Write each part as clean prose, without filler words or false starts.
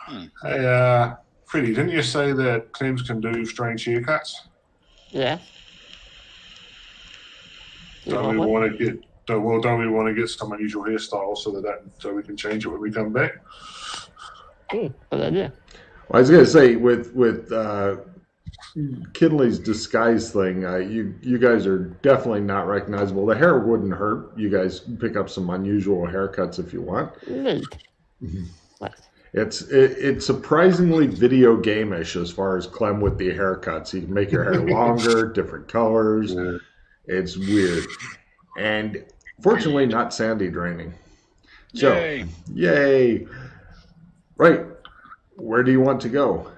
Hey, Freddie, didn't you say that Clems can do strange haircuts? Yeah. Don't we want to get don't we want to get some unusual hairstyles so we can change it when we come back? Good idea. Well, I was gonna say with Kinley's disguise thing, you guys are definitely not recognizable. The hair wouldn't hurt. You guys pick up some unusual haircuts if you want. Neat. It's surprisingly video game-ish as far as Clem with the haircuts. You can make your hair longer, different colors. Yeah. It's weird. And fortunately not sandy draining. So, yay. Right. Where do you want to go?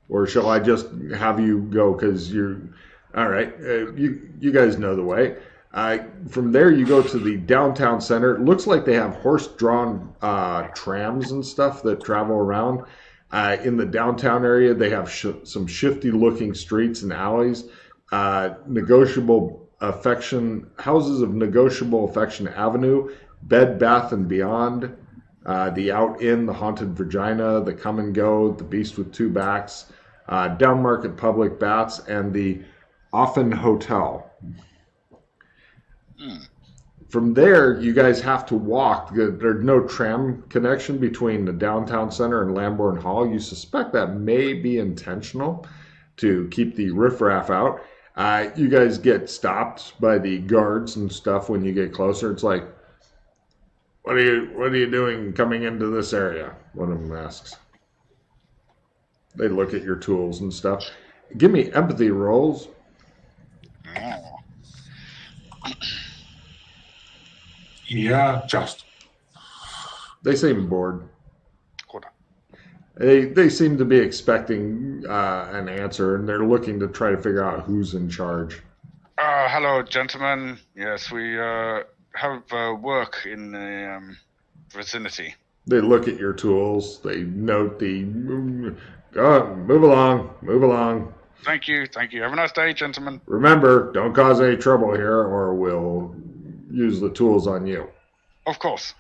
Or shall I just have you go because you're... All right. You guys know the way. From there, you go to the downtown center. It looks like they have horse-drawn trams and stuff that travel around. In the downtown area, they have some shifty-looking streets and alleys. Houses of Negotiable Affection Avenue, Bed Bath & Beyond, the Out Inn, the Haunted Virginia, the Come and Go, the Beast with Two Backs, Downmarket Public Baths, and the Offen Hotel. From there, you guys have to walk. There's no tram connection between the downtown center and Lambourne Hall. You suspect that may be intentional to keep the riffraff out. You guys get stopped by the guards and stuff when you get closer. It's like, what are you doing coming into this area? One of them asks. They look at your tools and stuff. Give me empathy rolls. Yeah, just. They seem bored. They seem to be expecting an answer, and they're looking to try to figure out who's in charge. Hello, gentlemen. Yes, we have work in the vicinity. They look at your tools. They note go, move along. Thank you. Have a nice day, gentlemen. Remember, don't cause any trouble here, or we'll use the tools on you. Of course.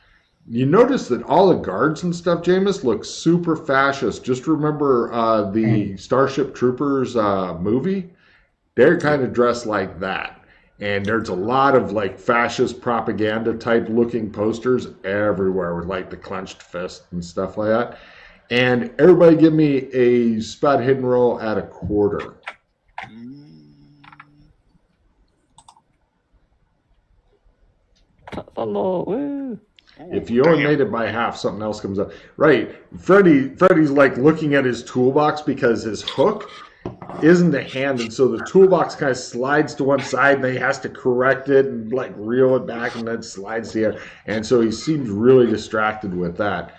You notice that all the guards and stuff, Jameis, look super fascist. Just remember the Starship Troopers movie? They're kind of dressed like that. And there's a lot of like fascist propaganda type looking posters everywhere with like the clenched fist and stuff like that. And everybody give me a spot hidden roll at a quarter. Woo. If you only made it by half, something else comes up. Right. Freddy's like looking at his toolbox because his hook isn't a hand, and so the toolbox kind of slides to one side, and then he has to correct it and like reel it back, and then slides to the other. And so he seems really distracted with that.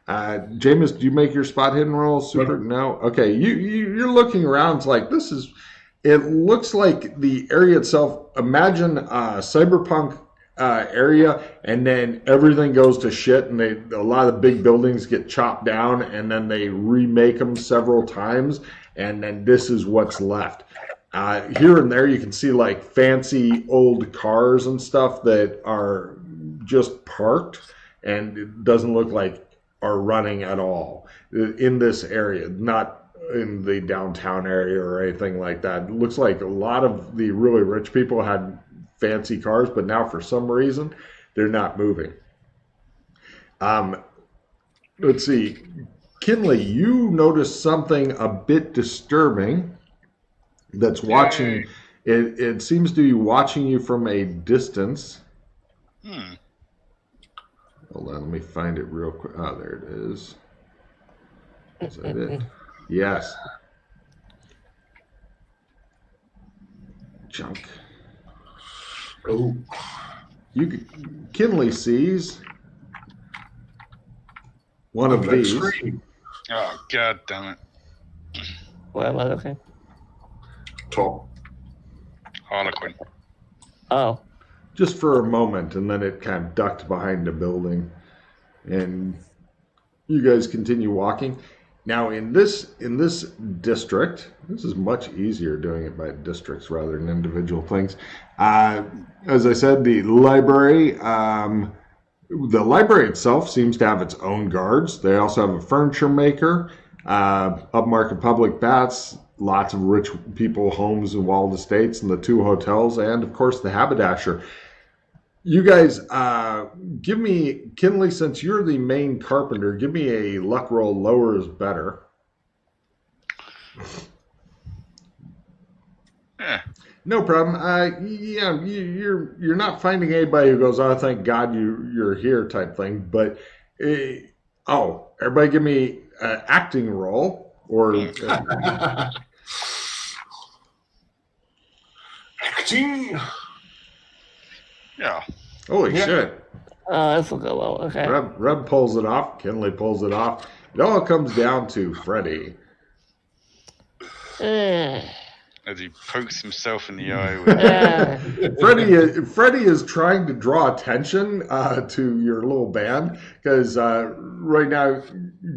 Jameis, do you make your spot hidden roll? Super? No? Okay. You're looking around. It's like it looks like the area itself. Imagine cyberpunk area, and then everything goes to shit, and a lot of the big buildings get chopped down, and then they remake them several times, and then this is what's left. Here and there you can see like fancy old cars and stuff that are just parked, and it doesn't look like are running at all in this area, not in the downtown area or anything like that. It looks like a lot of the really rich people had fancy cars, but now for some reason they're not moving. Let's see. Kinley, you noticed something a bit disturbing that's watching. It seems to be watching you from a distance. Hold on, let me find it real quick. Oh, there it is. Is that it? Yes. Junk. Oh. Kinley sees one of these. Oh, God damn it. What am I looking? Top. Harlequin. Oh. Just for a moment, and then it kind of ducked behind a building. And you guys continue walking. Now, in this district, this is much easier doing it by districts rather than individual things. As I said, the library, The library itself seems to have its own guards. They also have a furniture maker, upmarket public baths, lots of rich people, homes and walled estates, and the 2 hotels, and of course the haberdasher. You guys, give me, Kinley, since you're the main carpenter, give me a luck roll. Lower is better. Yeah. No problem. Yeah, you're not finding anybody who goes, "Oh, thank God you're here," type thing. But everybody, give me an acting roll or Acting. Yeah. holy Yeah. shit! This will go well. Okay. Reb pulls it off. Kinley pulls it off. It all comes down to Freddy. Eh, As he pokes himself in the eye with eh. Freddie is trying to draw attention to your little band because right now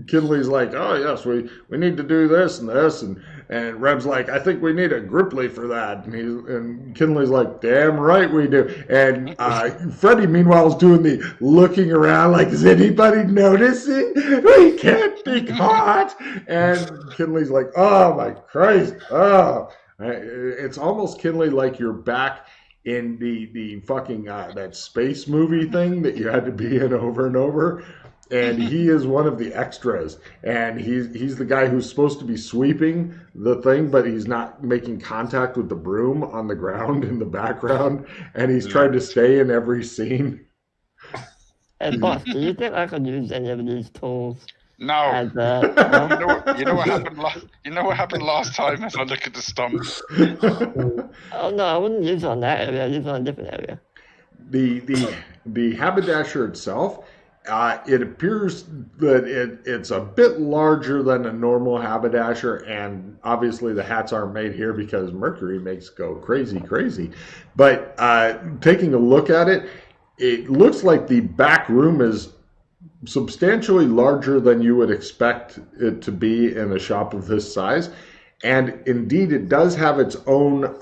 Kinley's like, "Oh yes, we need to do this and this," and Reb's like, "I think we need a Gripply for that," and Kinley's like, "Damn right we do," and Freddie meanwhile is doing the looking around like, "Is anybody noticing? We can't be caught," and Kinley's like, "Oh my Christ, oh." It's almost, Kinley, like you're back in the fucking that space movie thing that you had to be in over and over, and he is one of the extras, and he's the guy who's supposed to be sweeping the thing, but he's not making contact with the broom on the ground in the background, and he's trying to stay in every scene. And boss, do you think I could use any of these tools no. as no? You know what happened? You know what happened last time? As I look at the stump. Oh no, I wouldn't use it on that area. I'd use it on a different area. The haberdasher itself, it appears that it's a bit larger than a normal haberdasher, and obviously the hats aren't made here because Mercury makes go crazy. But taking a look at it, it looks like the back room is substantially larger than you would expect it to be in a shop of this size. And indeed, it does have its own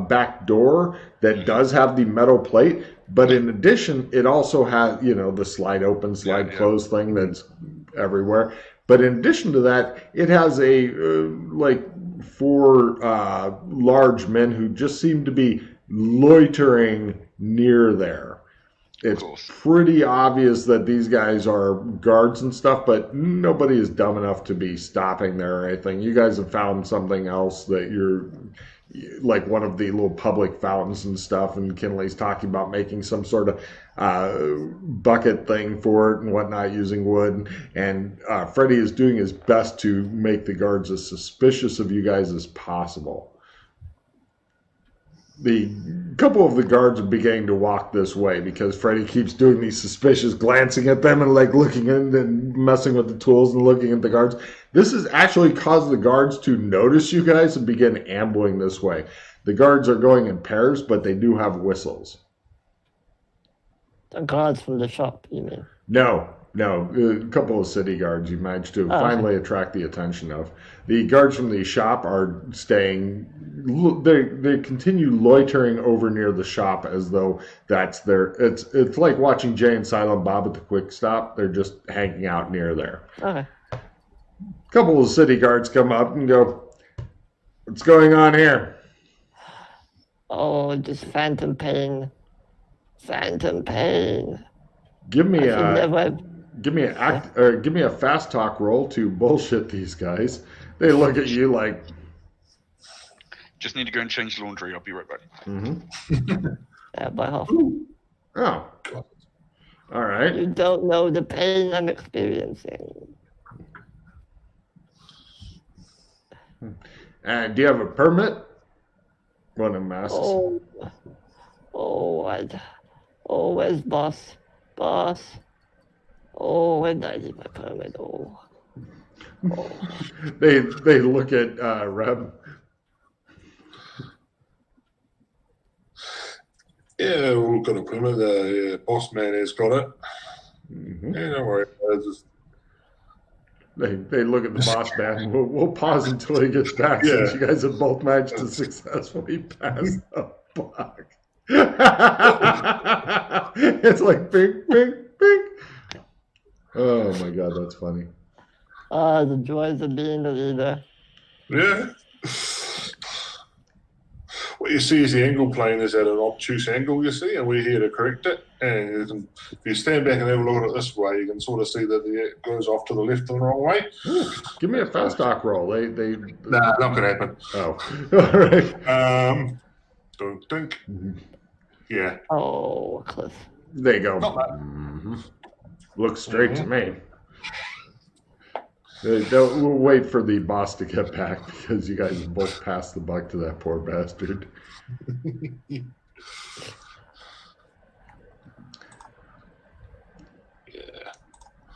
back door that does have the metal plate. But in addition, it also has, the slide open, slide close thing that's everywhere. But in addition to that, it has a 4 large men who just seem to be loitering near there. It's pretty obvious that these guys are guards and stuff, but nobody is dumb enough to be stopping there or anything. You guys have found something else that you're like one of the little public fountains and stuff, and Kinley's talking about making some sort of bucket thing for it and whatnot using wood. And Freddie is doing his best to make the guards as suspicious of you guys as possible. The couple of the guards are beginning to walk this way because Freddie keeps doing these suspicious glancing at them and looking in and messing with the tools and looking at the guards. This has actually caused the guards to notice you guys and begin ambling this way. The guards are going in pairs, but they do have whistles. The guards from the shop, you mean? No. A couple of city guards you managed to finally attract the attention of. The guards from the shop are staying. They continue loitering over near the shop as though that's their. It's like watching Jay and Silent Bob at the Quick Stop. They're just hanging out near there. Okay. A couple of city guards come up and go, "What's going on here?" Oh, just phantom pain. Phantom pain. Give me Never... give me a fast talk roll to bullshit these guys. They look at you like. Just need to go and change laundry. I'll be right back. Mm-hmm. by half. Oh. All right. You don't know the pain I'm experiencing. And do you have a permit? One of them asks. Where's boss? Boss. Oh, when did I leave my permit? They look at Reb. Yeah, we've got a permit. The boss man has got it. Mm-hmm. Yeah, don't worry. They look at the boss man. We'll pause until he gets back since you guys have both managed to successfully pass the block. It's like bing, bing, Bing. Oh my god, that's funny. The joys of being the leader. Yeah. What you see is the angle plane is at an obtuse angle, you see, and we're here to correct it. And if you stand back and have a look at it this way, you can sort of see that it goes off to the left the wrong way. Ooh, give me a fast talk roll. They Nah, not gonna happen. Oh, all right. Don't think. Yeah. Oh, Cliff. There you go. Not bad. Mm-hmm. Looks straight to me. We'll wait for the boss to get back because you guys both passed the buck to that poor bastard.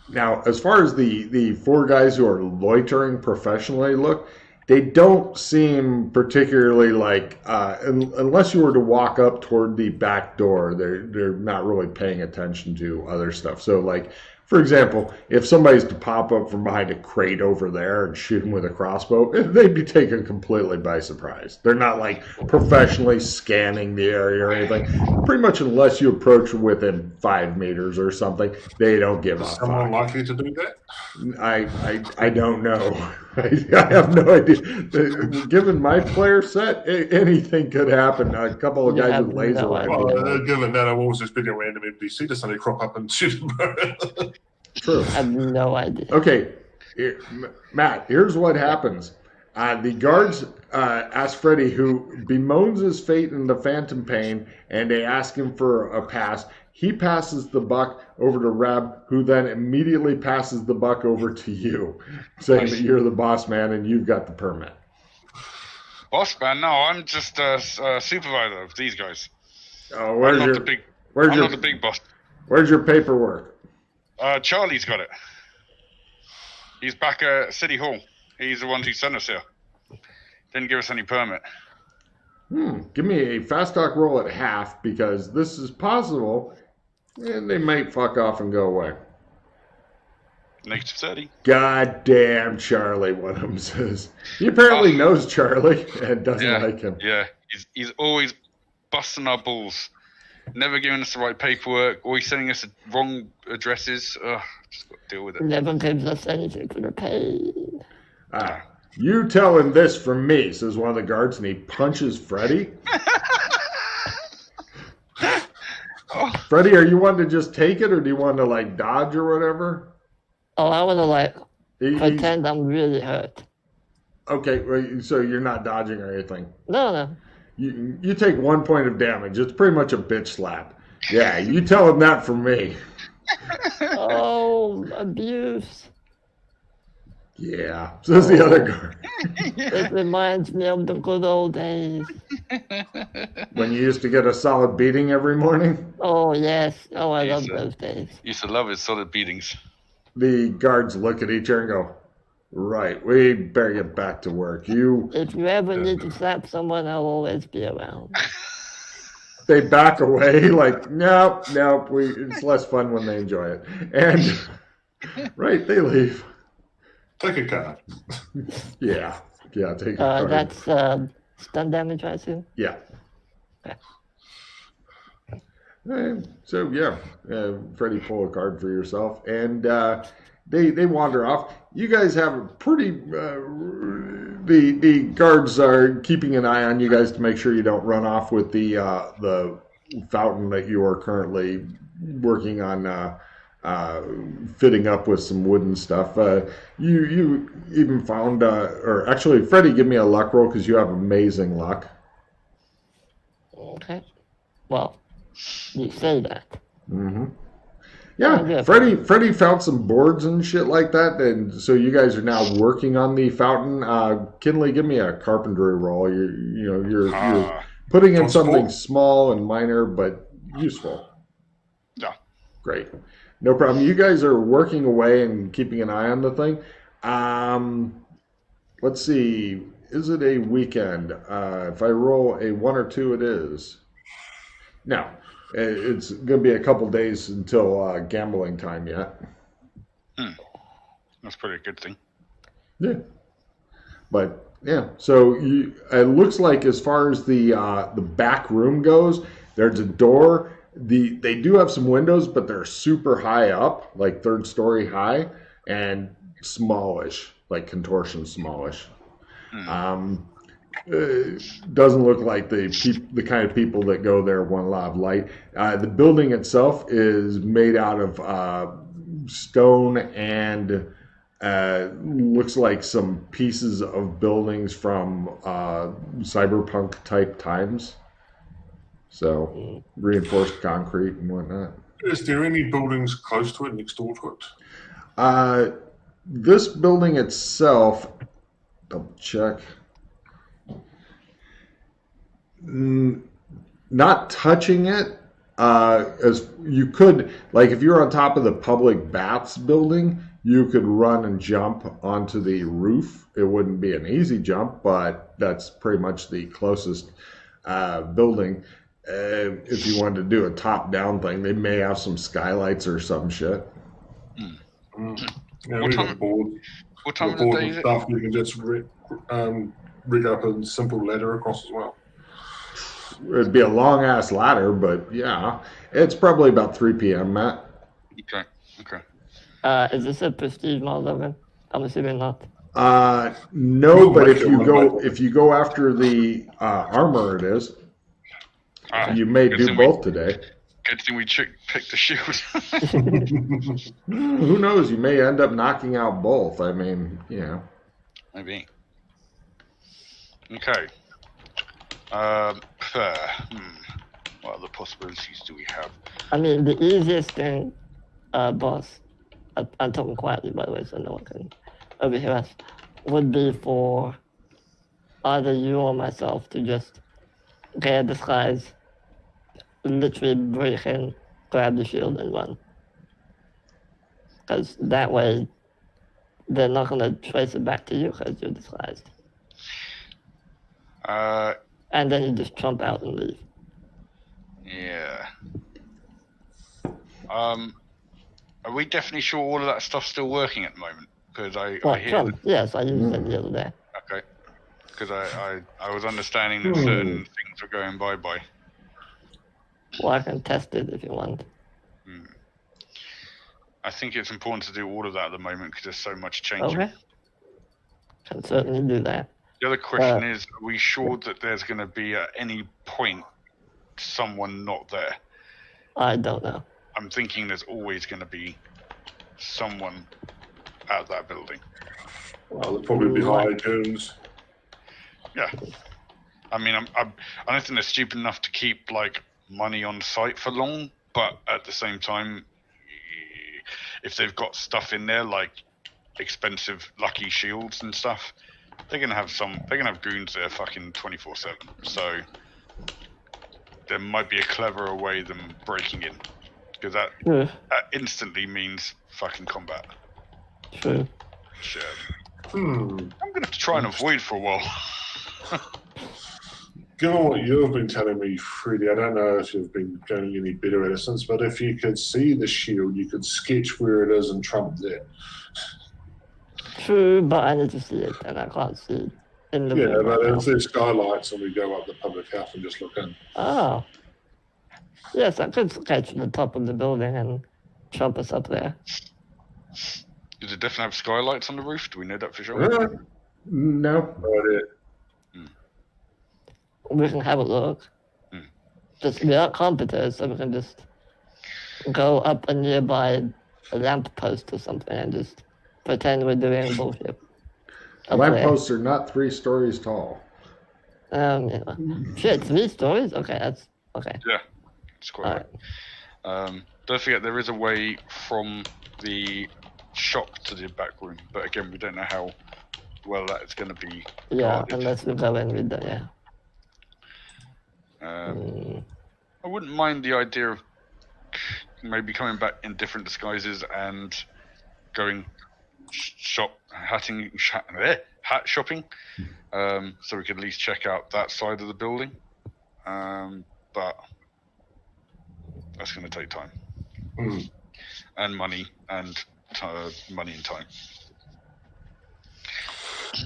Now, as far as the four guys who are loitering professionally look, they don't seem particularly like, unless you were to walk up toward the back door, they're not really paying attention to other stuff. So, like, for example, if somebody's to pop up from behind a crate over there and shoot them with a crossbow, they'd be taken completely by surprise. They're not like professionally scanning the area or anything. Pretty much unless you approach within 5 meters or something, they don't give Is up. someone likely to do that? I don't know. I have no idea. Given my player set, anything could happen. A couple of guys with laser rifles. Well, given that, I've always just been a random NPC to suddenly crop up and shoot him. True. I have no idea. Okay, Matt, here's what happens. The guards ask Freddy, who bemoans his fate in the phantom pain, and they ask him for a pass. He passes the buck over to Reb, who then immediately passes the buck over to you, saying that you're the boss man and you've got the permit. Boss man? No, I'm just a supervisor of these guys. Oh, I'm not the big boss. Where's your paperwork? Charlie's got it. He's back at City Hall. He's the one who sent us here. Didn't give us any permit. Give me a fast talk roll at half, because this is possible, and they might fuck off and go away. Negative 30. God damn Charlie, one of them says. He apparently knows Charlie and doesn't like him. Yeah, he's always busting our balls. Never giving us the right paperwork, always sending us the wrong addresses. Just got to deal with it. Never gives us anything for the pain. You tell him this from me, says one of the guards, and he punches Freddy. Freddy, are you wanting to just take it, or do you want to, like, dodge or whatever? Oh, I want to, like, pretend I'm really hurt. Okay, so you're not dodging or anything. No. You take 1 point of damage. It's pretty much a bitch slap. Yeah, you tell him that from me. Oh, abuse. Yeah, says the other guard. It reminds me of the good old days. When you used to get a solid beating every morning? Oh, yes. Oh, I love those days. Used to love his solid beatings. The guards look at each other and go, right, we better get back to work. If you ever need to slap someone, I'll always be around. They back away like, nope, it's less fun when they enjoy it. And, right, they leave. Take a card. Yeah, take a card. That's stun damage, I assume? Yeah. Okay. So, yeah, Freddy, pull a card for yourself. And they wander off. You guys have a pretty... the guards are keeping an eye on you guys to make sure you don't run off with the fountain that you are currently working on fitting up with some wooden stuff. You even found... or actually, Freddy, give me a luck roll because you have amazing luck. Okay. Well, you say that. Mm-hmm. Yeah, Freddy found some boards and shit like that, and so you guys are now working on the fountain. Kinley, give me a carpentry roll. You're putting in something small and minor, but useful. Yeah. Great. No problem. You guys are working away and keeping an eye on the thing. Let's see. Is it a weekend? If I roll a 1 or 2, it is. No. It's going to be a couple days until gambling time yet. That's probably a good thing. Yeah. But, yeah. So it looks like as far as the back room goes, there's a door They do have some windows, but they're super high up, like 3rd story high, and smallish, like contortion smallish. Doesn't look like the kind of people that go there want a lot of light. The building itself is made out of stone and looks like some pieces of buildings from cyberpunk type times. So reinforced concrete and whatnot. Is there any buildings close to it, next door to it? This building itself, double check. Not touching it, as you could, like if you're on top of the public baths building, you could run and jump onto the roof. It wouldn't be an easy jump, but that's pretty much the closest building. If you wanted to do a top-down thing, they may have some skylights or some shit. Yeah, we got board. What time of The the board day and is it? stuff. You can just rig up a simple ladder across as well. It'd be a long-ass ladder, but yeah. It's probably about 3 p.m., Matt. Okay. Is this a prestige mall, Logan? I'm assuming not. No, but if you go after the armor, it is. You may do both today. Good thing we picked the shield. Who knows? You may end up knocking out both. I mean, yeah. Maybe. Okay. What other possibilities do we have? I mean, the easiest thing, boss, I'm talking quietly, by the way, so no one can overhear us, would be for either you or myself to just get a disguise, literally break in, grab the shield, and run. Because that way, they're not going to trace it back to you because you're disguised. And then you just jump out and leave. Yeah. Are we definitely sure all of that stuff's still working at the moment? Because I hear that, yes, I used it the other day. okay. Because I was understanding that certain things were going bye-bye. Well, I can test it if you want. I think it's important to do all of that at the moment because there's so much changing. Okay. Can certainly do that. The other question is, are we sure that there's going to be at any point someone not there? I don't know. I'm thinking there's always going to be someone at that building. Well, they'll probably be high goons. Yeah. I mean, I don't think they're stupid enough to keep, like, money on site for long, but at the same time, if they've got stuff in there, like expensive lucky shields and stuff, they're gonna have goons there fucking 24/7. So there might be a cleverer way than breaking in, because that instantly means fucking combat. True. Shit. I'm gonna have to try and avoid for a while. Given what you've been telling me, Freddie, I don't know if you've been going any better at it since, but if you could see the shield, you could sketch where it is and trump that. True, but I need to see it, and I can't see it in the room but right now. if there's skylights and we go up the public house and just look in. Oh. Yes, I could sketch the top of the building and jump us up there. Does it definitely have skylights on the roof? Do we know that for sure? No. We can have a look. Just we are competitors, so we can just go up a nearby lamppost or something and just pretend we're doing bullshit. Lampposts are not 3 stories tall. Yeah. Shit, 3 stories? Okay, that's okay. Yeah, it's quite right. Don't forget there is a way from the shop to the back room, but again, we don't know how well that is going to be. Yeah, guarded. unless we go in with the I wouldn't mind the idea of maybe coming back in different disguises and going hat shopping, so we could at least check out that side of the building. But that's going to take time and money and time.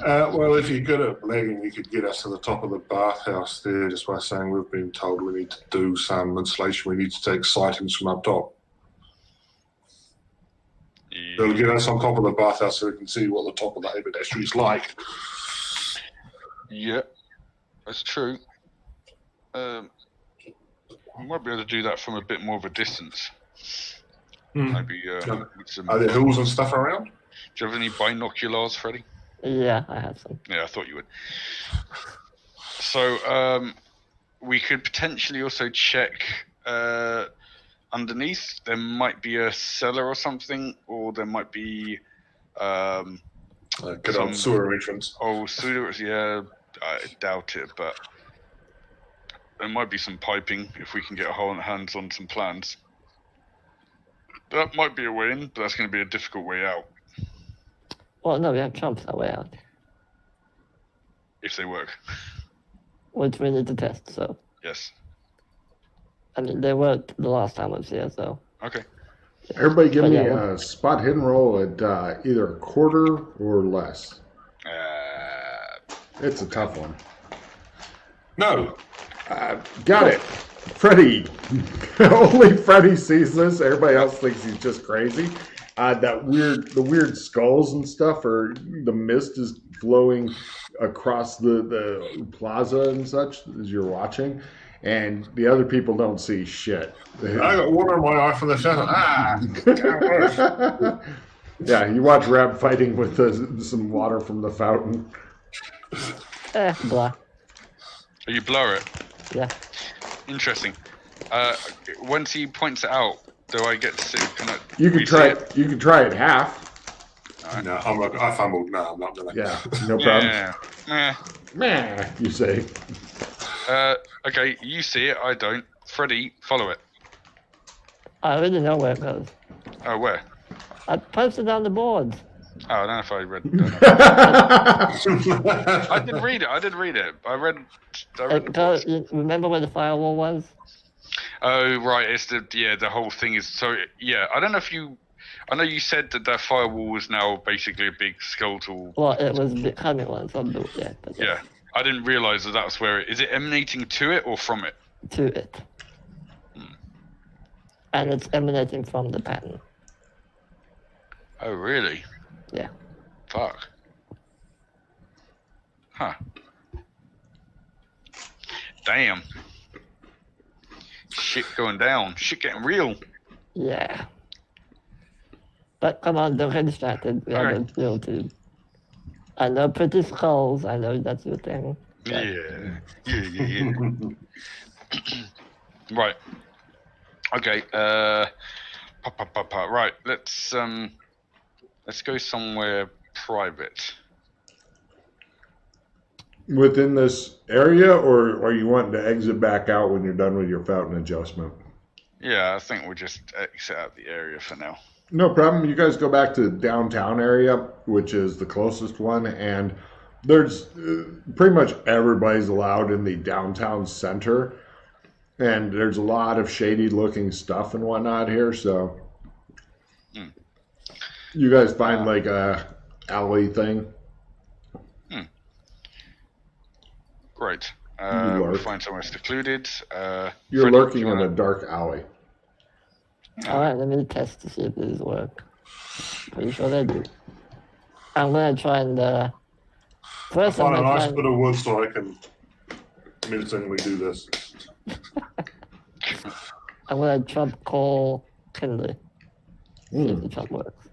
Well, if you're good at blagging, you could get us to the top of the bathhouse there just by saying we've been told we need to do some installation. We need to take sightings from up top. It'll get us on top of the bathhouse so we can see what the top of the haberdashery is like. Yeah, that's true. We might be able to do that from a bit more of a distance. Maybe with some... Are there hills and stuff around? Do you have any binoculars, Freddie? Yeah, I have some. Yeah, I thought you would. So we could potentially also check underneath. There might be a cellar or something, or there might be good old sewer entrance. Oh, sewer, yeah, I doubt it, but there might be some piping if we can get our hands on some plans. That might be a way in, but that's going to be a difficult way out. Well, no, we have trumps our way out. If they work. Which we need to test, so. Yes. I mean, they worked the last time I was here, so. Okay. Everybody give me a spot hidden roll at either a quarter or less. It's a tough one. No. Got it. Freddie. Only Freddie sees this. Everybody else thinks he's just crazy. The weird skulls and stuff, or the mist is flowing across the plaza and such as you're watching, and the other people don't see shit. I got water in my eye from the center. Yeah, you watch Rab fighting with some water from the fountain. Blah. Oh, you blur it? Yeah. Interesting. Once he points it out, do I get to see? You can try it. You can try it half. No, I fumbled. No, I'm not gonna. Yeah, no problem. Yeah. Meh, you say. Okay, you see it. I don't. Freddie, follow it. I already know where it goes. Oh, where? I posted on the boards. Oh, I don't know if I read. I did read it. I I read the remember where the firewall was? Oh, right. It's the whole thing is so. Yeah, I don't know if you. I know you said that firewall was now basically a big skeletal. Well, it was becoming one. Yeah, I didn't realize that was where it is. It emanating to it or from it? To it. And it's emanating from the pattern. Oh, really? Yeah. Fuck. Huh. Damn. Shit going down. Shit getting real. Yeah. But come on, don't get distracted. We have a real tube. I know pretty skulls. I know that's your thing. Yeah. Right. Okay. Right. Let's go somewhere private. Within this area, or are you wanting to exit back out when you're done with your fountain adjustment? Yeah, I think we'll just exit out the area for now. No problem. You guys go back to the downtown area, which is the closest one, and there's pretty much everybody's allowed in the downtown center, and there's a lot of shady looking stuff and whatnot here, so you guys find like a alley thing. Great. We'll find somewhere secluded. You're lurking in a dark alley. Alright, let me test to see if these work. Pretty sure they do. I'm gonna try and first find a nice bit of wood so I can menacingly do this. I'm gonna trump call Kindly. See if the trump works.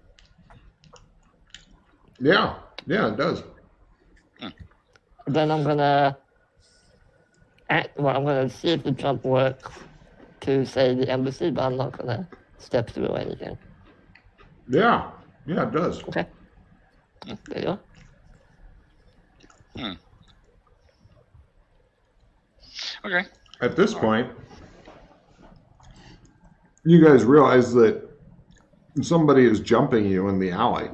Yeah, it does. Then I'm gonna I'm gonna see if the trump works to say the embassy, but I'm not gonna step through anything. Yeah, it does. Okay. There you go. Okay. At this point, you guys realize that somebody is jumping you in the alley.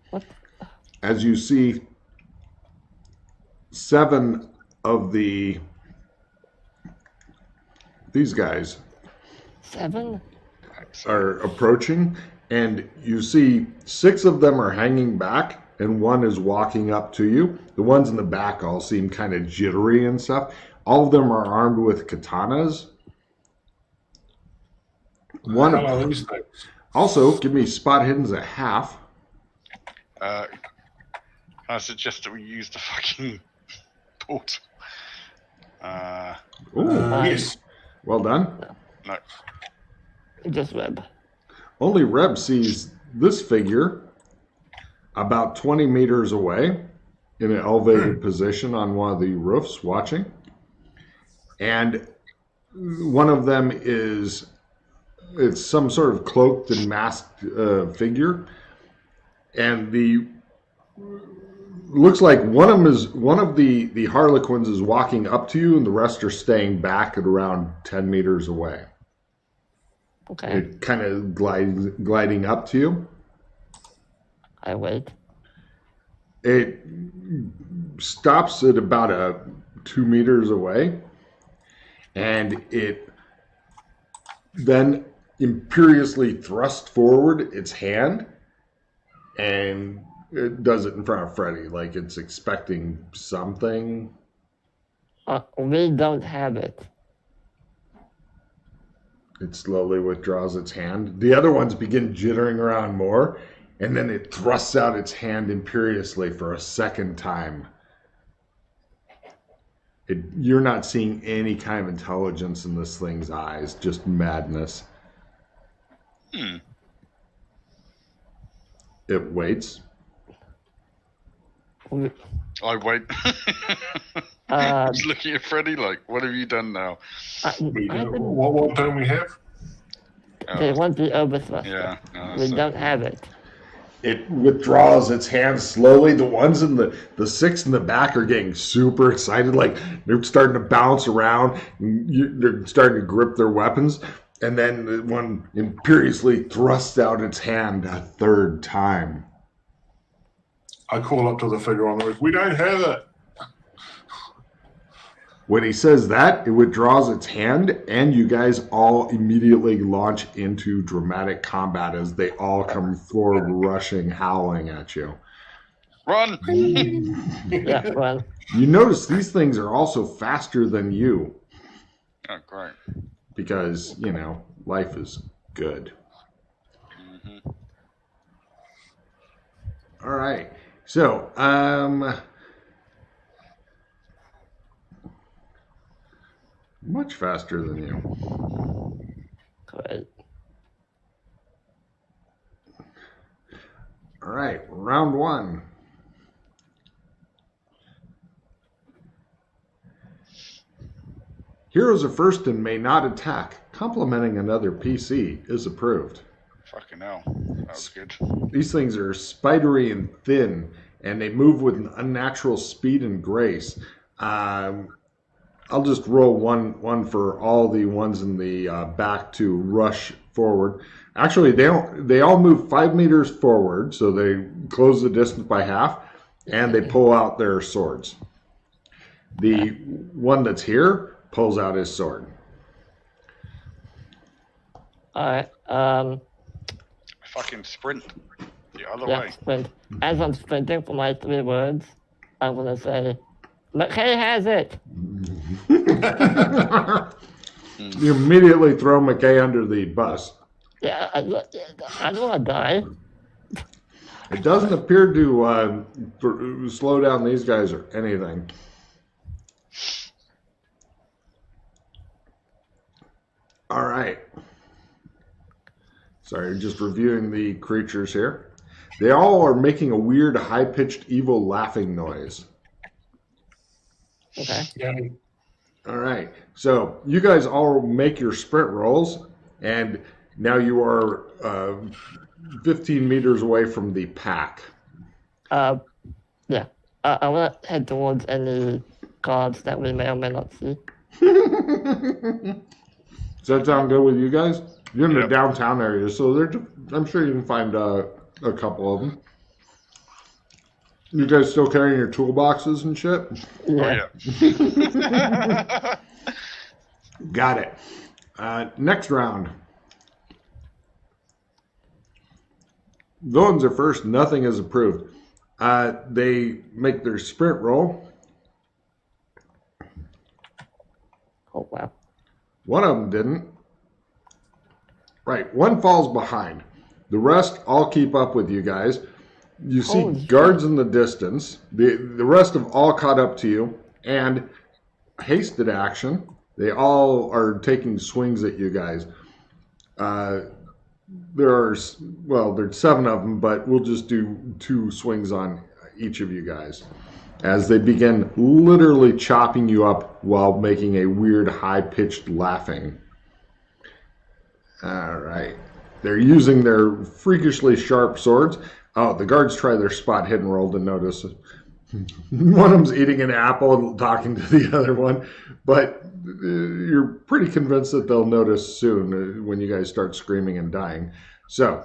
What? As you see 7 of these guys 7 are approaching, and you see 6 of them are hanging back, and one is walking up to you. The ones in the back all seem kind of jittery and stuff. All of them are armed with katanas. One How are these things? also, give me spot hiddens at half. I suggest that we use the fucking portal. Yes. Well done. No. Just Reb. Only Reb sees this figure about 20 meters away in an elevated position on one of the roofs watching. And one of them it's some sort of cloaked and masked figure. And looks like one of the Harlequins is walking up to you and the rest are staying back at around 10 meters away. Okay. It kind of gliding up to you. I wait. It stops at about 2 meters away, and it then imperiously thrusts forward its hand, and it does it in front of Freddy, like it's expecting something. We don't have it. It slowly withdraws its hand. The other ones begin jittering around more, and then it thrusts out its hand imperiously for a second time. You're not seeing any kind of intelligence in this thing's eyes, just madness. It waits. I wait. I was looking at Freddy like, what have you done now? What don't we have? They want the overthrust. Yeah. No, We don't have it. It withdraws its hand slowly. The ones in the six in the back are getting super excited. Like they're starting to bounce around. They're starting to grip their weapons. And then the one imperiously thrusts out its hand a third time. I call up to the figure on the roof. We don't have it. When he says that, it withdraws its hand, and you guys all immediately launch into dramatic combat as they all come forward, rushing, howling at you. Run! Yeah, well, You notice these things are also faster than you, Oh, great. because, life is good. All right. So, much faster than you. great. All right, round one. Heroes are first and may not attack. Complimenting another PC is approved. Fucking hell. That was good. These things are spidery and thin, and they move with an unnatural speed and grace. I'll just roll one for all the ones in the back to rush forward. Actually, they all move 5 meters forward, so they close the distance by half, and they pull out their swords. The one that's here pulls out his sword. All right. Fucking sprint the other Yeah, way. sprint. As I'm sprinting for my 3 words, I'm gonna say, McKay has it. You immediately throw McKay under the bus. Yeah, I don't want to die. It doesn't appear to slow down these guys or anything. All right. Sorry, just reviewing the creatures here. They all are making a weird, high-pitched, evil laughing noise. Okay. Yeah. All right. So you guys all make your sprint rolls, and now you are 15 meters away from the pack. Yeah. I want to head towards any cards that we may or may not see. Does that sound good with you guys? You're in the Yep. downtown area, so I'm sure you can find a couple of them. You guys still carrying your toolboxes and shit? Yeah. Oh, yeah. Got it. Next round. Villains are first. Nothing is approved. They make their sprint roll. Oh, wow. One of them didn't. Right, one falls behind. The rest all keep up with you guys. You see Holy guards shit. in the distance. The rest have all caught up to you. And hasted action. They all are taking swings at you guys. There's 7 of them, but we'll just do 2 swings on each of you guys as they begin literally chopping you up while making a weird high-pitched laughing. All right. They're using their freakishly sharp swords. Oh, the guards try their spot hidden roll to notice. One of them's eating an apple and talking to the other one, but you're pretty convinced that they'll notice soon when you guys start screaming and dying. So,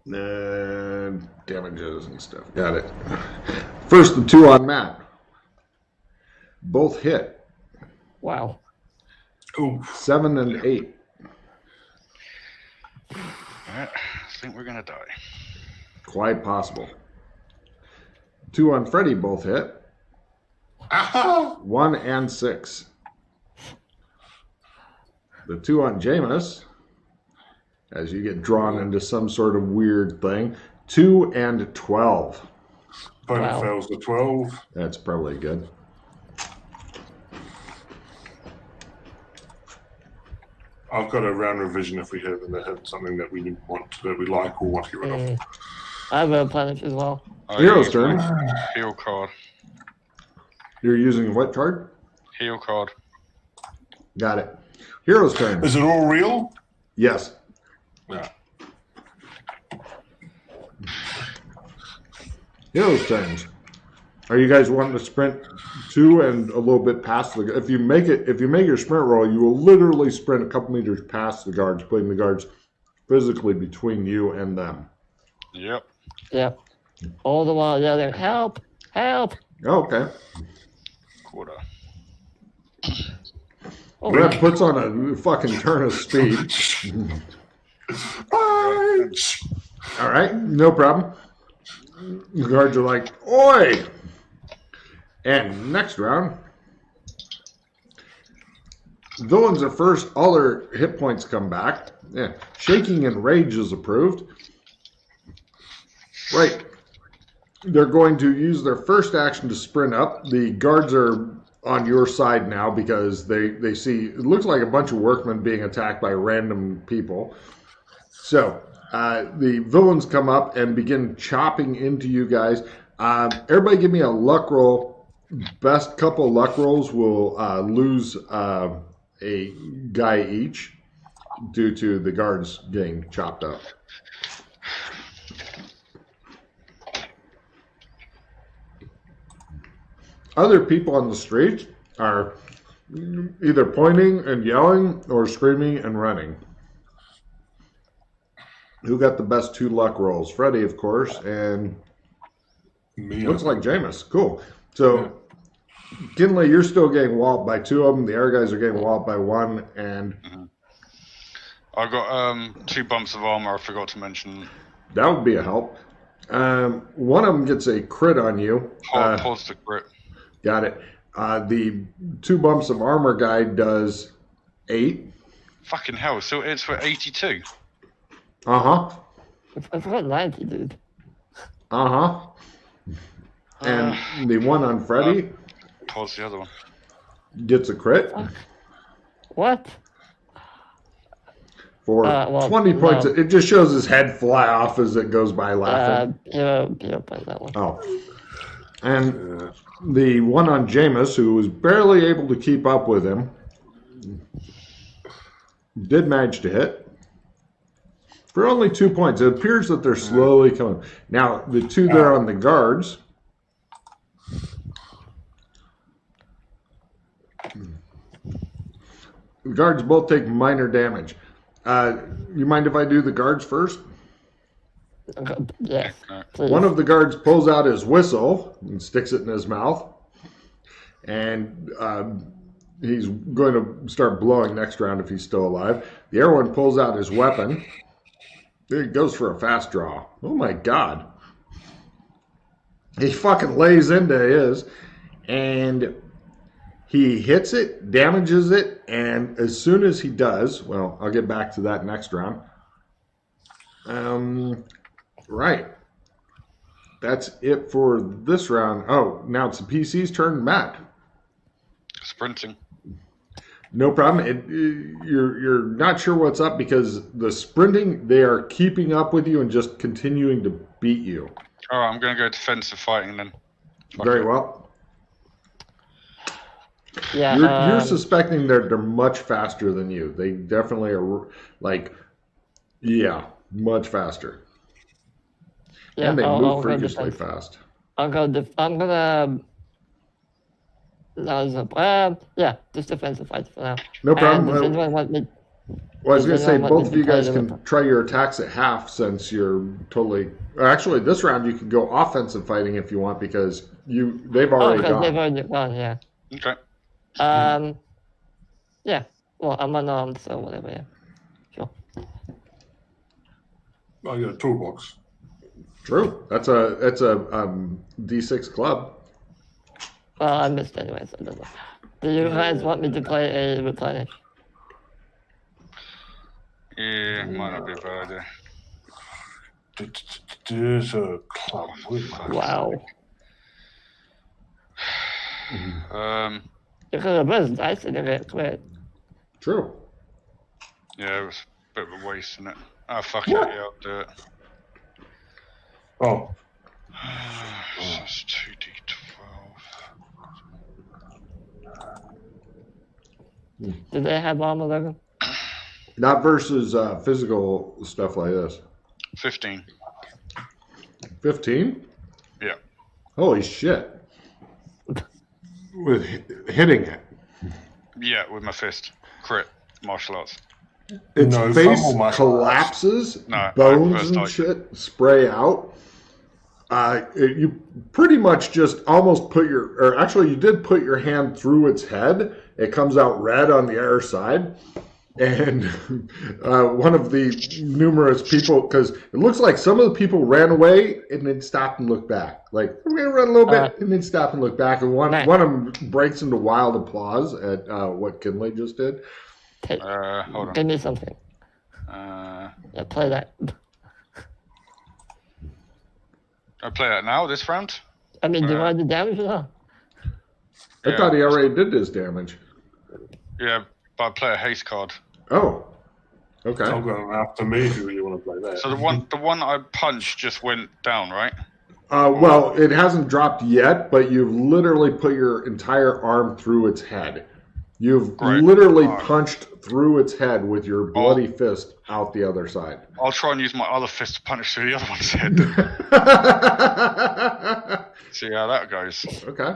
damages and stuff. Got it. First, the 2 on Matt. Both hit. Wow. Ooh. 7 and 8. I think we're gonna die. Quite possible. 2 on Freddy both hit. Aha! 1 and 6. The 2 on Jameis, as you get drawn into some sort of weird thing. 2 and 12. Opponent Wow. fails the 12. That's probably good. I've got a round revision if we have something that we like or want to get rid of. I have a replenish as well. Hero's turn. Heal card. You're using what card? Heal card. Got it. Hero's turn. Is it all real? Yes. Yeah. Hero's turns. Are you guys wanting to sprint 2 and a little bit past the? If you make your sprint roll, you will literally sprint a couple meters past the guards, putting the guards physically between you and them. Yep. Yep. All the while yelling, help, help. Okay. Quarter. Oh, Brett puts on a fucking turn of speed. Punch! All right, no problem. The guards are like, oi! And next round, villains are first. All their hit points come back. Yeah. Shaking and rage is approved. Right. They're going to use their first action to sprint up. The guards are on your side now because they see, it looks like a bunch of workmen being attacked by random people. So the villains come up and begin chopping into you guys. Everybody give me a luck roll. Best couple luck rolls will lose a guy each due to the guards getting chopped up. Other people on the street are either pointing and yelling or screaming and running. Who got the best 2 luck rolls? Freddy, of course, and Me. looks like Jameis. Cool. So, Kinley, you're still getting walloped by 2 of them. The other guys are getting walloped by 1, and I got 2 bumps of armor. I forgot to mention. that would be a help. One of them gets a crit on you. Pause the crit. Got it. The 2 bumps of armor guy does 8. Fucking hell! So it's for 82. Uh-huh. I forgot 90, dude. Uh-huh. And the one on Freddy Pause the other one. gets a crit What? for well, 20 points. no. It just shows his head fly off as it goes by laughing. Hero played that one. Oh. And the one on Jameis, who was barely able to keep up with him, did manage to hit. For only 2 points. It appears that they're slowly coming. Now, the 2 there on the guards. The guards both take minor damage. You mind if I do the guards first? Yes. Please. One of the guards pulls out his whistle and sticks it in his mouth. And he's going to start blowing next round if he's still alive. The other one pulls out his weapon. There he goes for a fast draw. Oh my god. He fucking lays into his, and he hits it, damages it, and as soon as he does, well, I'll get back to that next round. Right. That's it for this round. Oh, now it's the PC's turn. Matt. Sprinting. No problem. You're not sure what's up because the sprinting, they are keeping up with you and just continuing to beat you. All right, I'm going to go defensive fighting then. Very well. Yeah. You're suspecting they're much faster than you. They definitely are, like, yeah, much faster. Yeah, And they I'll move go freakishly defense. fast. I'm gonna. Yeah, just defensive fight for now. No problem. Does anyone want me? Well, I was going to say, anyone want both me of to you guys play them? can try your attacks at half since you're totally... Actually, this round you can go offensive fighting if you want because they've already because gone. they've already gone, yeah. Okay. Yeah. Well, I'm unarmed, so whatever, yeah. Sure. I got a toolbox. True. That's a D6 club. Well, I missed anyway, so it doesn't matter. Do you guys want me to play a replenish? Yeah, might not be a bad idea. There's a club. Wow. You could have missed dice and get quit. True. Yeah, it was a bit of a waste, isn't it? Oh, fuck it, yeah, I'll do it. Oh, That's 2d12. Do they have armor, Logan? Not versus physical stuff like this. 15. 15? Yeah. Holy shit. With hitting it. Yeah, with my fist. Crit. Martial arts. Its No, face fumble martial arts. collapses, No, bones first and time. shit spray out. You pretty much just almost you did put your hand through its head. It comes out red on the other side. And one of the numerous people, because it looks like some of the people ran away and then stopped and looked back. Like, we're going to run a little bit and then stop and look back. And one of them breaks into wild applause at what Kinley just did. Take, Hold on. give me something. Yeah, play that. I play that now, this round? I mean, do you want the damage or not? I thought he already did his damage. Yeah, but I play a haste card. Oh, okay. I'm going after me if you really want to play that. So the one I punched just went down, right? Well, it hasn't dropped yet, but you've literally put your entire arm through its head. You've literally punched through its head with your bloody fist out the other side. I'll try and use my other fist to punch through the other one's head. See how that goes. Okay.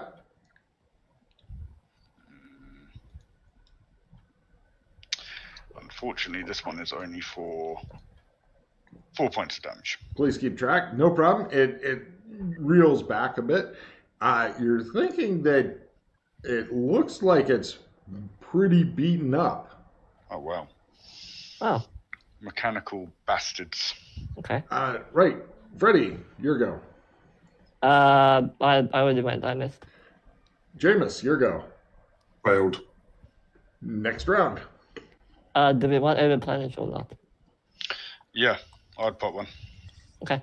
Unfortunately, this one is only for 4 points of damage. Please keep track. No problem. It reels back a bit. You're thinking that it looks like it's pretty beaten up. Oh, wow. Oh, Mechanical bastards. okay. Right. Freddie, your go. I already went. I missed. Jameis, your go. Failed. Next round. Do we want a replenish or not? Yeah, I'd put one. Okay.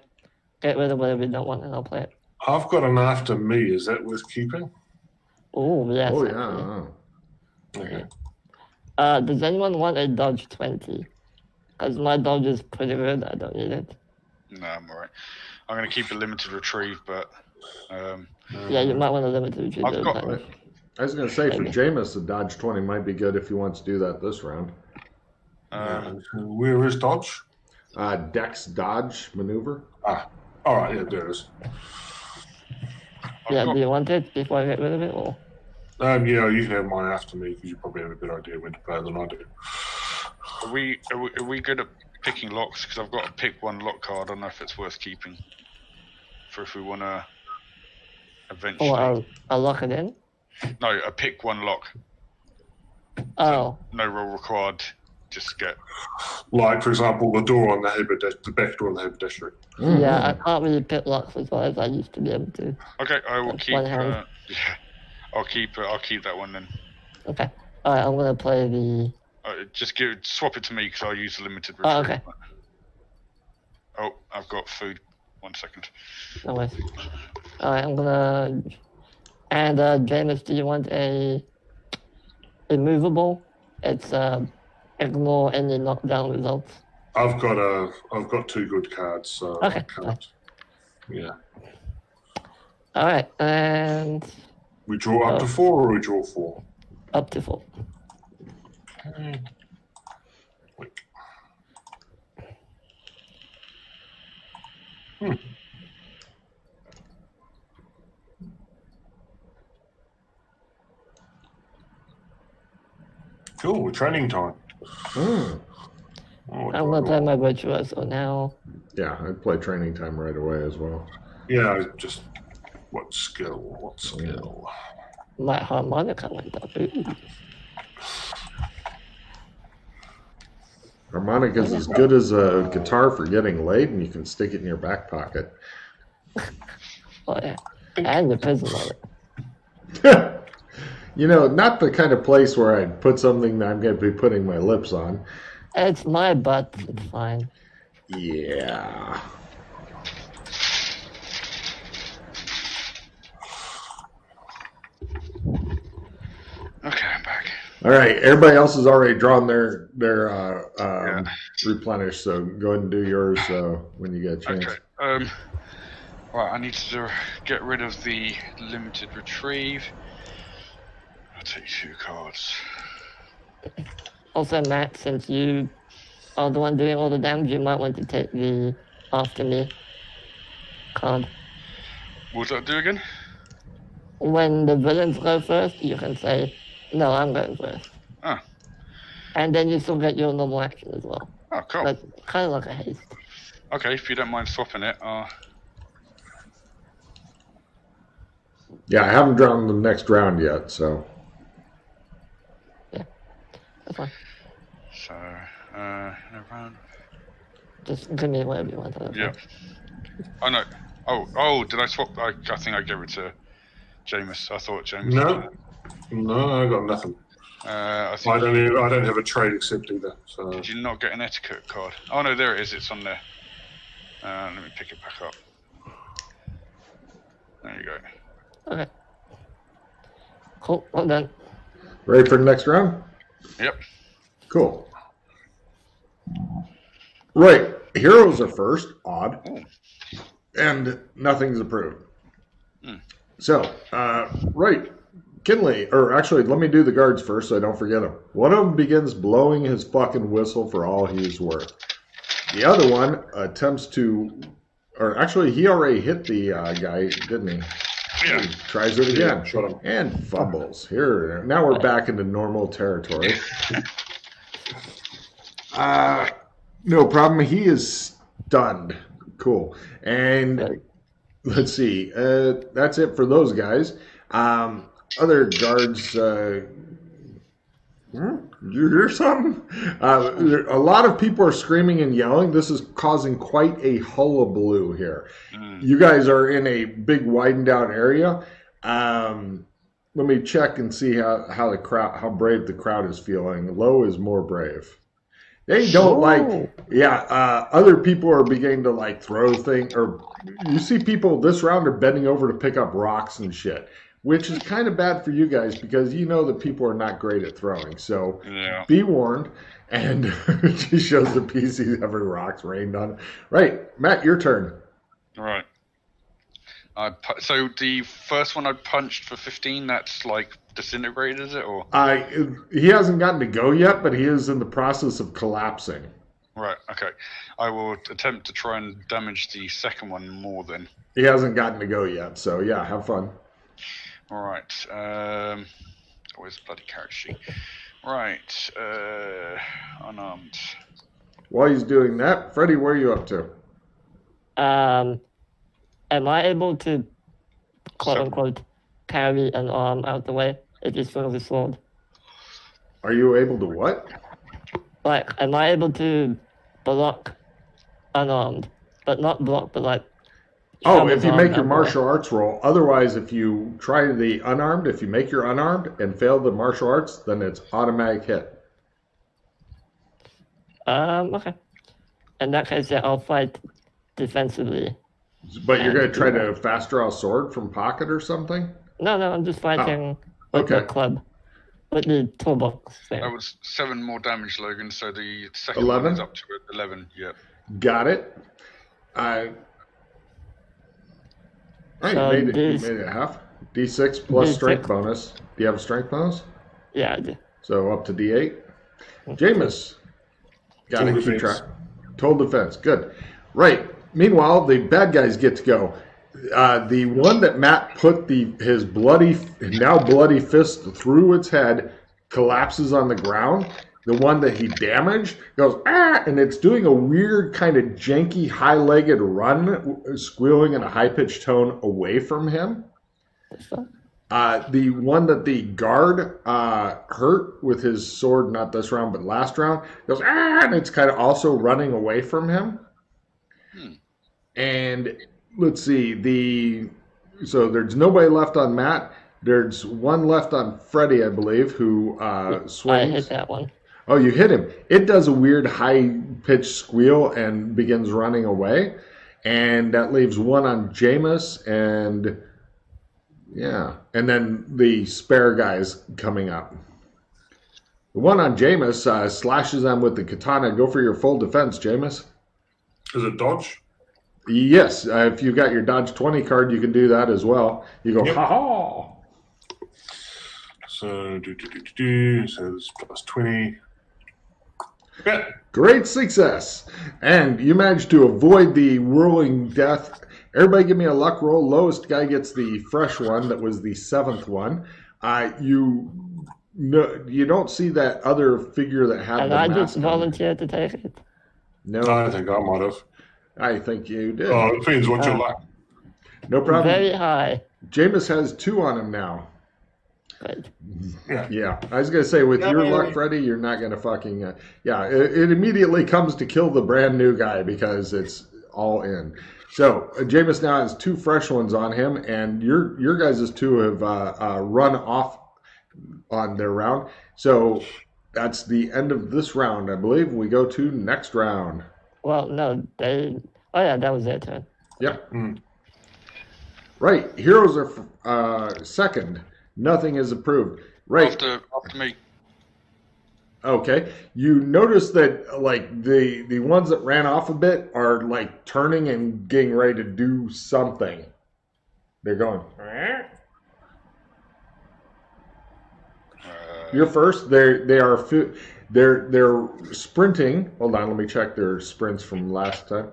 Get rid of whatever you don't want and I'll play it. I've got an after me. Is that worth keeping? Oh, yes. Oh, yeah. Okay. Does anyone want a dodge 20? Because my dodge is pretty good. I don't need it. No, I'm alright. I'm going to keep a limited retrieve, but... Yeah, you might want to limit the retreat. I've got- I was going to say, for Maybe. Jameis, the dodge 20 might be good if he wants to do that this round. Where is dodge? Dex dodge maneuver. All right, yeah, there it is. Yeah, do you want it before I get rid of it? Or? Yeah, you can have mine after me because you probably have a better idea when to play than I do. Are we good at picking locks? Because I've got to pick one lock card. I don't know if it's worth keeping. For if we want to eventually... Oh, I'll lock it in? No, a pick one lock. Oh. No roll required just get. Like, for example, the door on the back door on the haberdashery. Mm-hmm. Yeah, I can't really pick locks as well as I used to be able to. Okay, I will That's keep. one hand. I'll keep that one then. Okay. All right, I'm gonna play the. Just swap it to me because I'll use the limited Oh, retrieve. okay. Oh, I've got food. 1 second. No worries. All right, I'm gonna. And James, do you want a immovable? It's ignore any knockdown results. I've got 2 good cards, so Okay, I can't. Yeah. All right, and We draw up to 4 or we draw 4? up to 4. Cool, training time. Mm. Oh, I'm gonna play my virtuoso now. Yeah, I'd play training time right away as well. Yeah, just what skill? My harmonica went up. Ooh. Harmonica's as good as a guitar for getting laid, and you can stick it in your back pocket. Oh yeah, and the prison wallet. You know, not the kind of place where I'd put something that I'm going to be putting my lips on. It's my butt. It's fine. Yeah. Okay, I'm back. All right. Everybody else has already drawn their Yeah. replenish, so go ahead and do yours when you get a chance. Okay. Right, I need to get rid of the limited retrieve. I'll take 2 cards. Also, Matt, since you are the one doing all the damage, you might want to take the after me card. What does that do again? When the villains go first, you can say, no, I'm going first. Ah. And then you still get your normal action as well. Oh, cool. That's kind of like a haste. Okay, if you don't mind swapping it. Yeah, I haven't drawn the next round yet, so. Yeah, that's fine. So, no round. Just give me whatever you want. Yeah. Oh, no. Oh, did I swap? I think I gave it to Jameis. I thought Jameis. No, I got nothing. I think. I don't have a trade accept either. So. Did you not get an etiquette card? Oh no, there it is. It's on there. Let me pick it back up. There you go. Okay. Cool. Well done. Ready for the next round? Yep. Cool. Right. Heroes are first. Odd. Ooh. And nothing's approved. Hmm. So, right. Kinley, or actually, let me do the guards first so I don't forget them. One of them begins blowing his fucking whistle for all he is worth. The other one attempts to, or actually, he already hit the guy, didn't he? Yeah. He tries it again. Yeah, shot him. And fumbles. Here, now we're back into normal territory. No problem. He is stunned. Cool. And let's see. That's it for those guys. Other guards. Did you hear something? A lot of people are screaming and yelling. This is causing quite a hullabaloo here. You guys are in a big widened out area. Let me check and see how brave the crowd is feeling. Low is more brave. They don't other people are beginning to like throw things, or you see people this round are bending over to pick up rocks and shit, which is kind of bad for you guys because you know that people are not great at throwing. So be warned. And she shows the PCs every rock's rained on. Right, Matt, your turn. All right. So the first one I punched for 15, that's like disintegrated, is it? Or he hasn't gotten to go yet, but he is in the process of collapsing. Right, okay. I will attempt to try and damage the second one more then. He hasn't gotten to go yet, so yeah, have fun. All right. Where's the bloody character sheet? Right. Unarmed. While he's doing that, Freddie, where are you up to? Am I able to, quote unquote, carry an arm out the way if he swings a sword? Are you able to what? Like, am I able to block unarmed? But not block, but like. Oh, if you arm make your that martial arts roll. Otherwise, if you try the unarmed, if you make your unarmed and fail the martial arts, then it's automatic hit. Okay. In that case, yeah, I'll fight defensively. But you're going to try to fast draw a sword from pocket or something? No, I'm just fighting with okay. the club. With the toolbox thing. That was 7 more damage, Logan, so the second 11? one is up to 11, yeah. Got it. Right, So you made it half. D6 plus D6. strength bonus. Do you have a strength bonus? Yeah, I do. So up to D8. Jameis. Got to keep track. Total defense. Good. Right. Meanwhile, the bad guys get to go. The one that Matt put his now bloody fist through its head collapses on the ground. The one that he damaged goes, ah, and it's doing a weird kind of janky, high-legged run, squealing in a high-pitched tone away from him. The one that the guard hurt with his sword, not this round, but last round, goes, ah, and it's kind of also running away from him. And let's see, so there's nobody left on Matt. There's one left on Freddy, I believe, who swings. I hit that one. Oh, you hit him. It does a weird high-pitched squeal and begins running away. And that leaves one on Jameis and, yeah. And then the spare guys coming up. The one on Jameis slashes them with the katana. Go for your full defense, Jameis. Is it dodge? Yes. If you've got your Dodge 20 card, you can do that as well. You go, ha-ha! So, so it's plus 20. Yeah. Great success. And you managed to avoid the whirling death. Everybody give me a luck roll. Lowest guy gets the fresh one. That was the 7th one. You don't see that other figure that had and the I mask just volunteered to take it. No, I think I might have. I think you did. Oh, it depends what you like. No problem. Very high. Jameis has 2 on him now. Right. Yeah. I was going to say, with your luck, Freddy, you're not going to fucking... it immediately comes to kill the brand new guy because it's all in. So, Jameis now has 2 fresh ones on him, and your guys' 2 have run off on their round. So, that's the end of this round, I believe. We go to next round. Well, no, oh yeah, that was their turn. Yep. Right. Heroes are second. Nothing is approved. Right. After me. Okay. You notice that, like, the ones that ran off a bit are, like, turning and getting ready to do something. They're going. You're first. They're sprinting. Hold on, let me check their sprints from last time.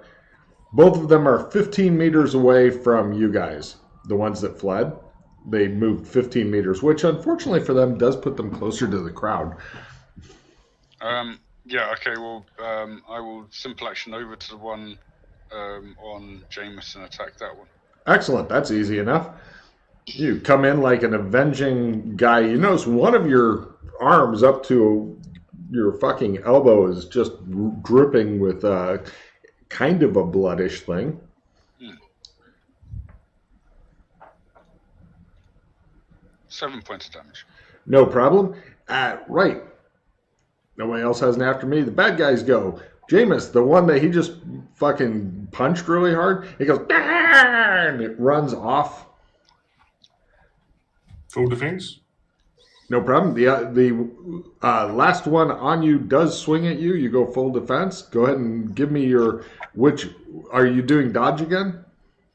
Both of them are 15 meters away from you guys. The ones that fled, they moved 15 meters, which unfortunately for them does put them closer to the crowd. Yeah. Okay. Well, I will simple action over to the one on Jameis and attack that one. Excellent. That's easy enough. You come in like an avenging guy. You notice one of your arms up to your fucking elbow is just dripping with kind of a bloodish thing. 7 points of damage. No problem. Right. Nobody else has an after me. The bad guys go. Jameis, the one that he just fucking punched really hard, he goes, and it runs off. Full defense? No problem. The last one on you does swing at you. You go full defense. Go ahead and give me your, which, are you doing dodge again?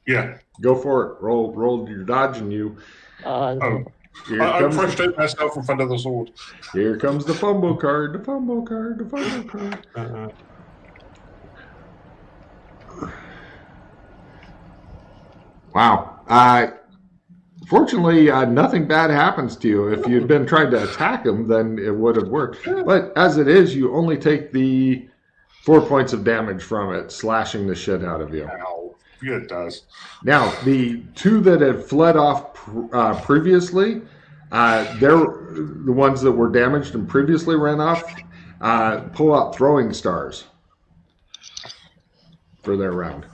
Yeah. Go for it. Roll your dodge and you. I frustrate myself in front of the sword. Here comes the fumble card. The fumble card. The fumble card. Wow. Fortunately, nothing bad happens to you. If you'd been trying to attack him, then it would have worked. But as it is, you only take the 4 points of damage from it, slashing the shit out of you. Ow. Yeah, it does. Now, the 2 that had fled off previously, they're the ones that were damaged and previously ran off. pull out throwing stars for their round.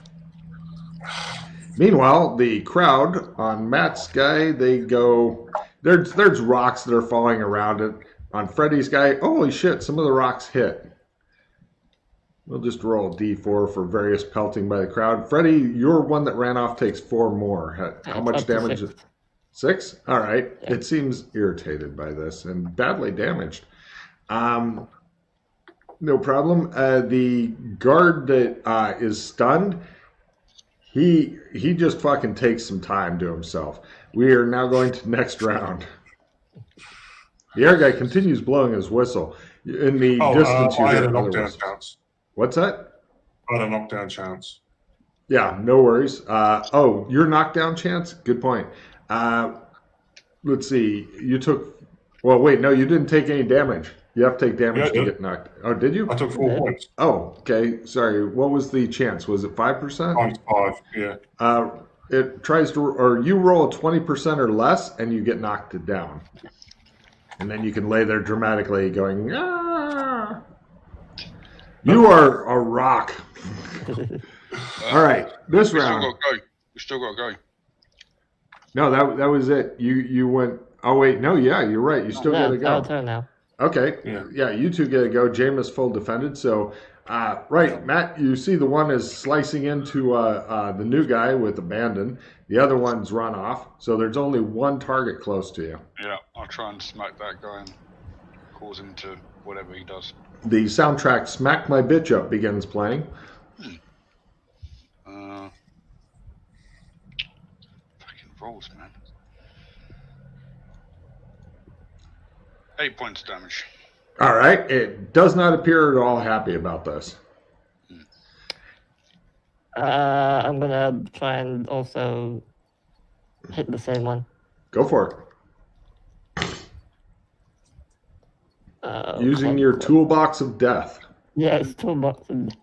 Meanwhile, the crowd on Matt's guy, they go. There's rocks that are falling around it. On Freddy's guy, holy shit! Some of the rocks hit. We'll just roll a d4 for various pelting by the crowd. Freddy, your one that ran off takes 4 more. How much damage? 6? All right. Yeah. It seems irritated by this and badly damaged. No problem. The guard that is stunned, he just fucking takes some time to himself. We are now going to next round. The air guy continues blowing his whistle. In the distance, you I had hear a another knockdown whistle. chance. What's that? I had a knockdown chance. Yeah, no worries. Your knockdown chance? Good point. Let's see. You took... Well, wait, no, you didn't take any damage. You have to take damage to get knocked. Oh, did you? I took 4 points. Oh, okay. Sorry. What was the chance? Was it 5%? Times 5, yeah. It tries to... Or you roll a 20% or less, and you get knocked down. And then you can lay there dramatically going, ah! You are a rock. All right, this round. We still got to go. No, that was it. You went. Oh wait, no, yeah, you're right. You still got to go. I'll turn now. Okay, yeah, you two get to go. Jameis full defended. So, right, Matt, you see the one is slicing into the new guy with abandon. The other one's run off. So there's only one target close to you. Yeah, I'll try and smack that guy and cause him to whatever he does. The soundtrack "Smack My Bitch Up" begins playing. Fucking rolls, man. 8 points damage. All right. It does not appear at all happy about this. I'm gonna try and also hit the same one. Go for it. Using your toolbox of death. Yes, toolbox of death.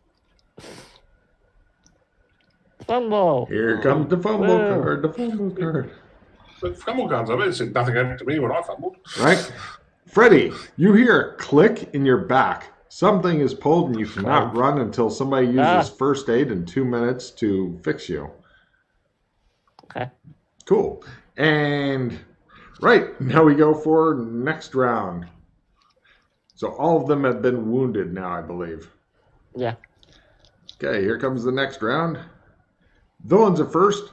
Fumble. Here comes the fumble card. The fumble card. But fumble cards, I mean, it said nothing happened to me when I fumbled. Right? Freddy, you hear a click in your back. Something is pulled and you cannot run until somebody uses first aid in 2 minutes to fix you. Okay. Cool. And, right, now we go for next round. So all of them have been wounded now, I believe. Yeah. Okay, here comes the next round. Villains are first.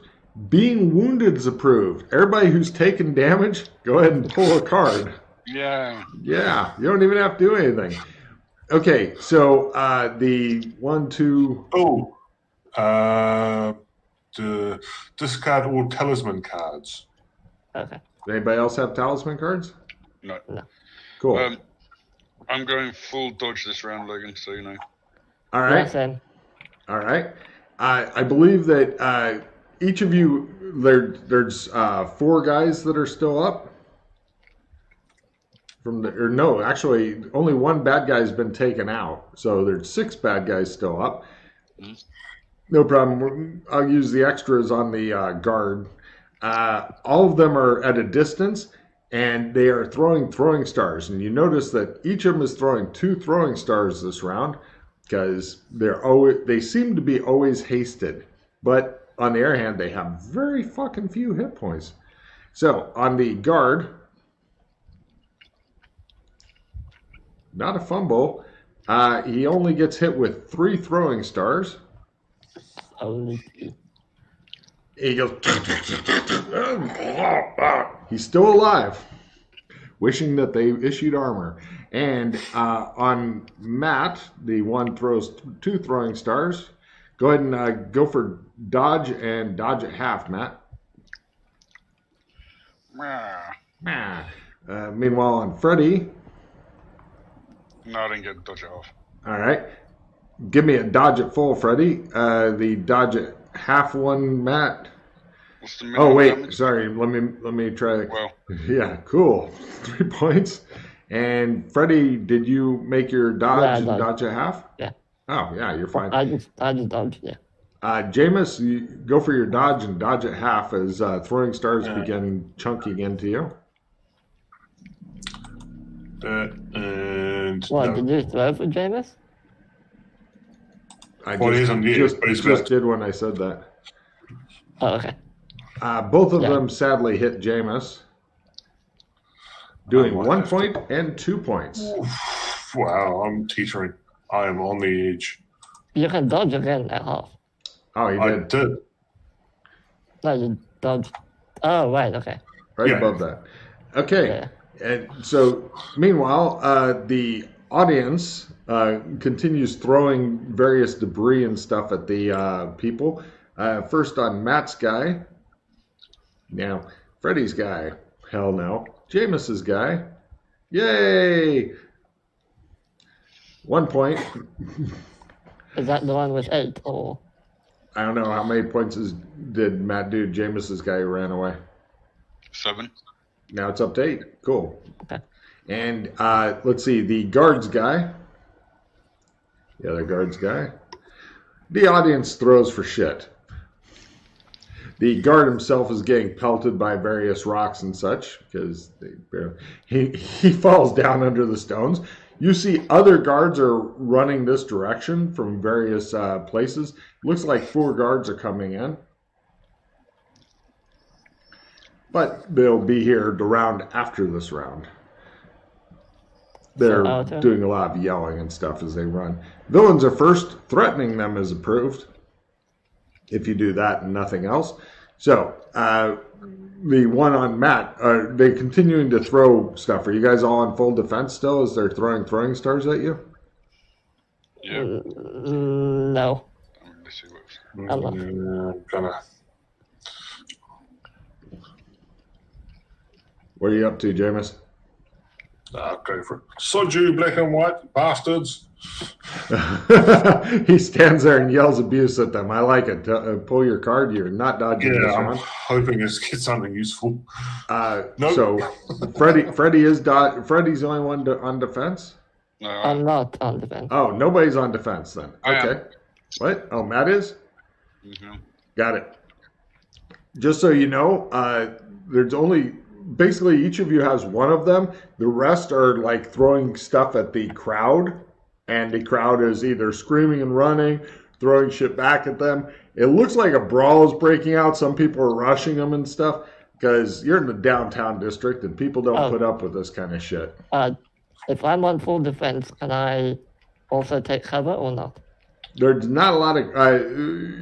Being wounded is approved. Everybody who's taken damage, go ahead and pull a card. Yeah. Yeah, you don't even have to do anything. Okay, so the 1, 2... discard all talisman cards. Okay. Anybody else have talisman cards? No. Cool. I'm going full dodge this round, Logan, so you know. All right. Yes, Ed. All right. I believe that each of you, there's 4 guys that are still up. Actually, only 1 bad guy's been taken out. So there's 6 bad guys still up. No problem. I'll use the extras on the guard. All of them are at a distance, and they are throwing stars. And you notice that each of them is throwing 2 throwing stars this round because they seem to be always hasted. But on the other hand, they have very fucking few hit points. So on the guard, not a fumble. He only gets hit with 3 throwing stars. He goes. He's still alive, wishing that they issued armor. And on Matt, the one throws 2 throwing stars. Go ahead and go for dodge and dodge at half, Matt. Meanwhile, on Freddy. No, I didn't get dodge it off. All right. Give me a dodge at full, Freddy. The dodge at half one, Matt. What's the minimum damage? Sorry. Let me try. Well. Yeah, cool. 3 points. And Freddy, did you make your dodge and dodge at half? Yeah. Oh, yeah, you're fine. I just dodged, yeah. Jameis, you go for your dodge and dodge at half as throwing stars begin chunking into you. And And What, no. did you throw for Jameis? I Well, he isn't yet, but he's about just did when I said that. Oh, okay. Both of Yeah. them sadly hit Jameis, doing I might 1 have to- point and 2 points. Wow, I'm teetering. I am on the edge. You can dodge again at half. Oh, he I did. did. No, you dodged. Oh, right, okay. Right Yeah. above that. Okay. Yeah. And so, meanwhile, the audience continues throwing various debris and stuff at the people. First on Matt's guy. Now, Freddy's guy. Hell no. Jameis's guy. Yay! 1 point. Is that the one with 8 or? I don't know how many points did Matt do. Jameis's guy who ran away. 7. Now it's up to 8. Cool. Okay. And let's see, the guards guy. The other guards guy. The audience throws for shit. The guard himself is getting pelted by various rocks and such because he falls down under the stones. You see other guards are running this direction from various places. Looks like 4 guards are coming in. But they'll be here the round after this round. They're doing a lot of yelling and stuff as they run. Villains are first. Threatening them is approved. If you do that and nothing else. So, the one on Matt, are they continuing to throw stuff? Are you guys all on full defense still as they're throwing stars at you? Yeah. No. Let's see what's... I'm gonna. What are you up to, Jameis? I'll go for it. Sod you, black and white bastards. He stands there and yells abuse at them. I like it. Pull your card. You're not dodging this Yeah, I'm round. hoping it's get something useful. Nope. So, Freddy's the only one on defense? No, I'm not on defense. Oh, nobody's on defense then. I am. Okay. What? Oh, Matt is? Mm-hmm. Got it. Just so you know, there's only basically each of you has one of them. The rest are like throwing stuff at the crowd, and the crowd is either screaming and running, throwing shit back at them. It looks like a brawl is breaking out. Some people are rushing them and stuff because you're in the downtown district and people don't put up with this kind of shit. If I'm on full defense, can I also take cover or not? There's not a lot of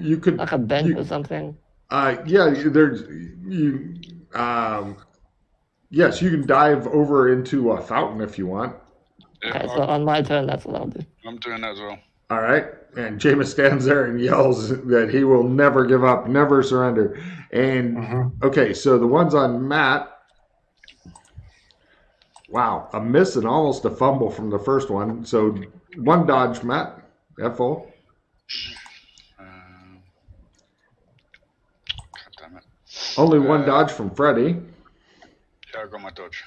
you could Like a bench or something? Yeah, there's you. Yes, you can dive over into a fountain if you want. Yeah, Okay, so on my turn, that's what I'll do. I'm doing that as well. All right, and Jameis stands there and yells that he will never give up, never surrender. And okay, so the ones on Matt. Wow, a miss and almost a fumble from the first one. So one dodge, Matt. FO. God damn it. Only one dodge from Freddy. Yeah, I got my dodge.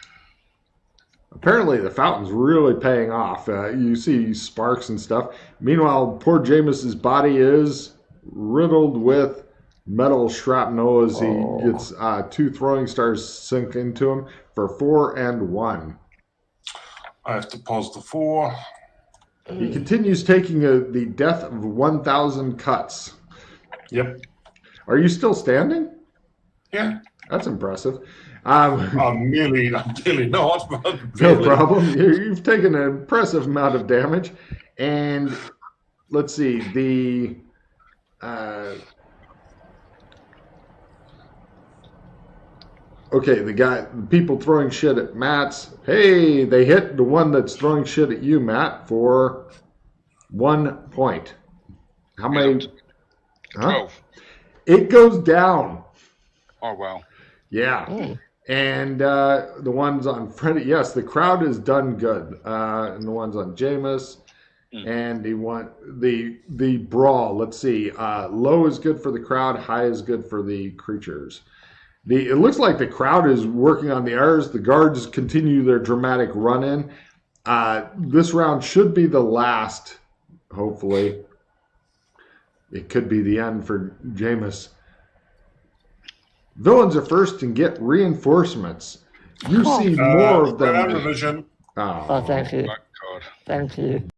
Apparently, the fountain's really paying off. You see sparks and stuff. Meanwhile, poor Jameis's body is riddled with metal shrapnel as he gets 2 throwing stars sink into him for 4 and 1. I have to pause the 4. He continues taking the death of 1,000 cuts. Yep. Are you still standing? Yeah. That's impressive. I'm nearly not. But No problem. You've taken an impressive amount of damage. And let's see, the people throwing shit at Matt's. Hey, they hit the one that's throwing shit at you, Matt, for 1 point. How many? 12. It goes down. Oh, wow. Yeah. Oh. And the ones on Freddy, yes, the crowd is done good. And the ones on Jameis and the brawl. Let's see. Low is good for the crowd. High is good for the creatures. It looks like the crowd is working on the errors. The guards continue their dramatic run-in. This round should be the last, hopefully. It could be the end for Jameis. Villains are first and get reinforcements. You see more of them. Vision. Oh, Thank you. Black card. Thank you.